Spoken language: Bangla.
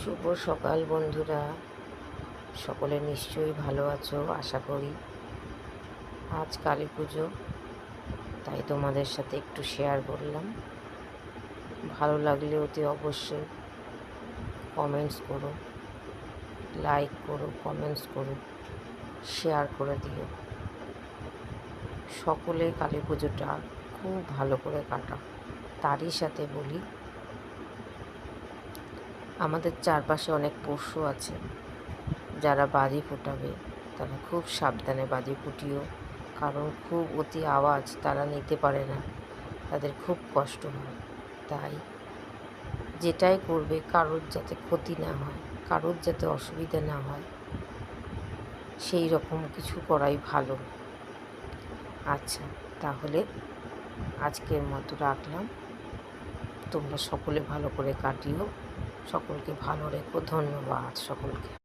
শুভ সকাল বন্ধুরা, সকলে নিশ্চয়ই ভালো আছো আশা করি। আজ কালী পুজো, তাই তোমাদের সাথে একটু শেয়ার করলাম। ভালো লাগলে অতি অবশ্যই কমেন্টস করো, লাইক করো, কমেন্টস করো, শেয়ার করে দিও। সকলে কালী পুজোটা খুব ভালো করে কাটাও। তারই সাথে বলি, আমাদের চারপাশে অনেক পশু আছে, যারা বাজি ফোটাবে তারা খুব সাবধানে বাজি ফুটিও, কারণ খুব অতি আওয়াজ তারা নিতে পারে না, তাদের খুব কষ্ট হয়। তাই যেটাই করবে কারোর যাতে ক্ষতি না হয়, কারোর যাতে অসুবিধা না হয়, সেই রকম কিছু করাই ভালো। আচ্ছা, তাহলে আজকের মতো রাখলাম। তোমরা সকলে ভালো করে কাটিও, সকলকে ভালো রেখো। ধন্যবাদ সকলকে।